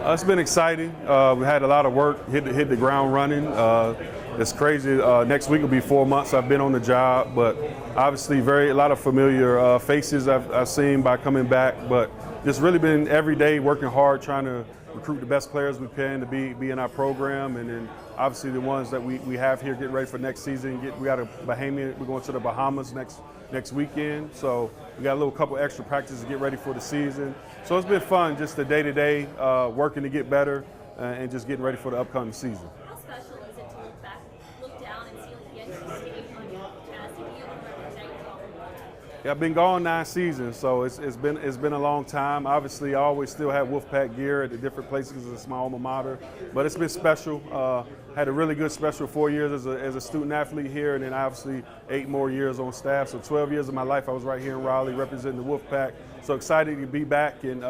It's been exciting. We had a lot of work, hit the ground running. It's crazy. Next week will be 4 months I've been on the job, but obviously a lot of familiar faces I've seen by coming back. But just really been every day working hard, trying to recruit the best players we can to be in our program, and then obviously the ones that we have here getting ready for next season. We got a Bahamian. We're going to the Bahamas next weekend, so we got a little couple extra practices to get ready for the season. So it's been fun, just the day-to-day working to get better and just getting ready for the upcoming season. How special is it to look down and see the NC State on your chest and be able to represent yourself? Yeah, I've been gone 9 seasons, so it's been a long time. Obviously, I always still have Wolfpack gear at the different places as my alma mater, but it's been special. Had a really good special 4 years as a student athlete here, and then obviously 8 more years on staff. So 12 years of my life I was right here in Raleigh representing the Wolfpack. So excited to be back and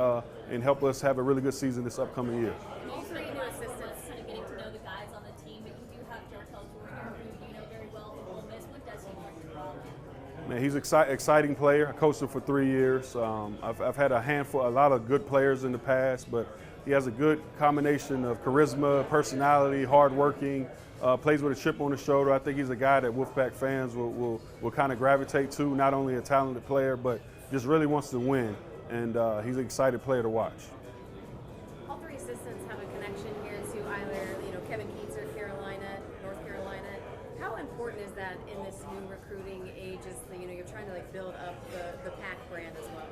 help us have a really good season this upcoming year. All 3 new assistants, kind of getting to know the guys on the team, but you do have Jartel Jordan, who you know very well from Ole Miss. What does he bring to Raleigh? Man, he's an exciting player. I coached him for 3 years. I've had a lot of good players in the past, but he has a good combination of charisma, personality, hardworking, plays with a chip on his shoulder. I think he's a guy that Wolfpack fans will kind of gravitate to, not only a talented player, but just really wants to win. And he's an exciting player to watch. All 3 assistants have a connection here to either, Kevin Keats or North Carolina. How important is that in this new recruiting age? As you're trying to build up the Pack brand as well.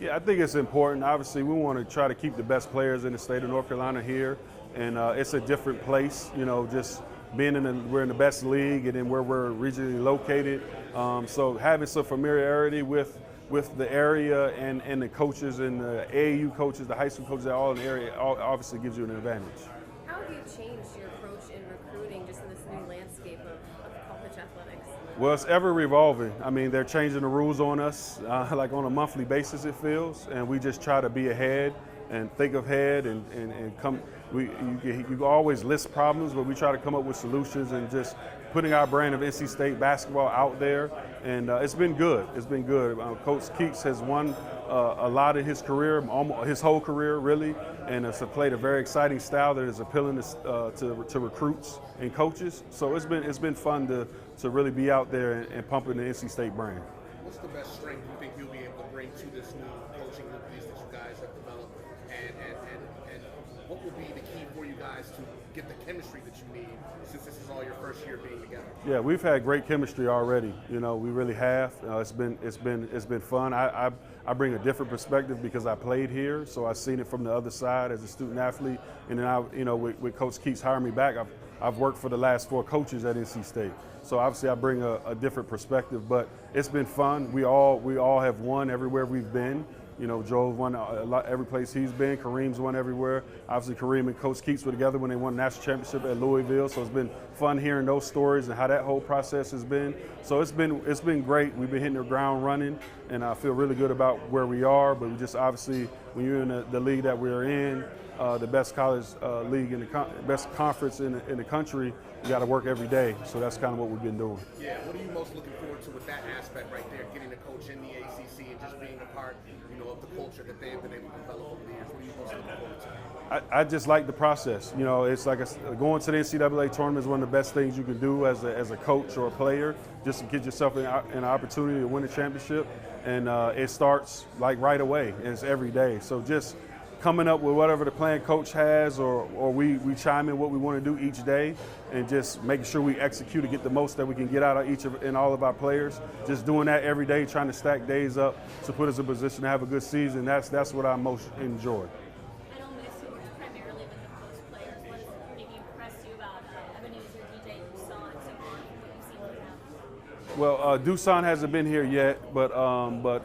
Yeah, I think it's important. Obviously, we want to try to keep the best players in the state of North Carolina here, and it's a different place. Just being we're in the best league, and then where we're regionally located. So having some familiarity with the area and the coaches and the AAU coaches, the high school coaches, that all in the area, obviously gives you an advantage. How have you changed your approach in recruiting just in this new landscape of college athletics? Well, it's ever revolving. I mean, they're changing the rules on us like on a monthly basis, it feels, and we just try to be ahead and think ahead and come. You always list problems, but we try to come up with solutions and just putting our brand of NC State basketball out there, and it's been good. It's been good. Coach Keats has won a lot in his career, almost his whole career, really, and has played a very exciting style that is appealing to recruits and coaches. So it's been fun to really be out there and pumping the NC State brand. What's the best strength you think you'll be able to bring to this new coaching nucleus that you guys have developed, and what will be the key for you guys to get the chemistry that you need since this is all your first year being together? Yeah, we've had great chemistry already. We really have. It's been fun. I bring a different perspective because I played here, so I've seen it from the other side as a student athlete. And then with Coach Keats hiring me back, I've worked for the last 4 coaches at NC State. So obviously I bring a different perspective, but it's been fun. We all have won everywhere we've been. Joel's won every place he's been. Kareem's won everywhere. Obviously, Kareem and Coach Keats were together when they won the national championship at Louisville. So it's been fun hearing those stories and how that whole process has been. So it's been great. We've been hitting the ground running, and I feel really good about where we are. But we just obviously, when you're in the league that we're in, the best college league in the best conference in the country, you got to work every day. So that's kind of what we've been doing. Yeah. What are you most looking forward to with that aspect right there, getting to coach in the ACC and just being a part, of the culture that they've been able to develop over the years? What are you most looking forward to? I just like the process. It's like going to the NCAA tournament is one of the best things you can do as a coach or a player, just to get yourself an opportunity to win a championship. And it starts like right away, and it's every day. So just coming up with whatever the plan coach has, or we chime in what we want to do each day, and just making sure we execute to get the most that we can get out of each and all of our players. Just doing that every day, trying to stack days up to put us in a position to have a good season. That's what I most enjoy. At Ole Miss, you worked primarily with the post players. What has maybe impressed you about Ebenezer, DJ, Dusan, so far from what you've seen from them? Well, Dusan hasn't been here yet, but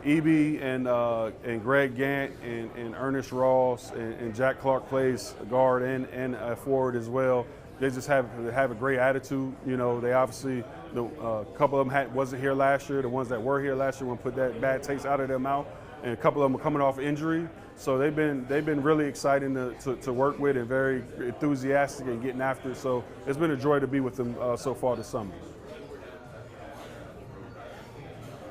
EB and Greg Gant and Ernest Ross and Jack Clark plays guard and forward as well. They just have a great attitude. They obviously, a couple of them wasn't here last year. The ones that were here last year want to put that bad taste out of their mouth, and a couple of them are coming off injury. So they've been really exciting to work with and very enthusiastic and getting after it. So it's been a joy to be with them so far this summer.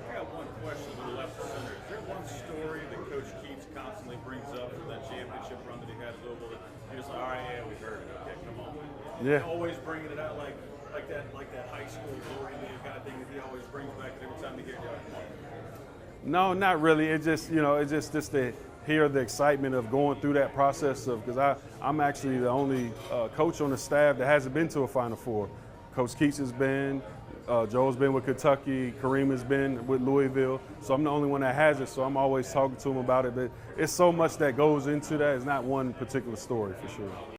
I got one question on the left center. Is there one story that Coach Keats constantly brings up from that championship run that he had at Louisville that just like, all right, yeah, we heard it. Okay, come on. Yeah. Always bringing it out like that high school glory man kind of thing that he always brings back every time he gets there. No, not really. It just, it's just to hear the excitement of going through that process of, because I'm actually the only coach on the staff that hasn't been to a Final Four. Coach Keats has been, Joe's been with Kentucky, Kareem has been with Louisville, so I'm the only one that has it, so I'm always talking to him about it. But it's so much that goes into that. It's not one particular story for sure.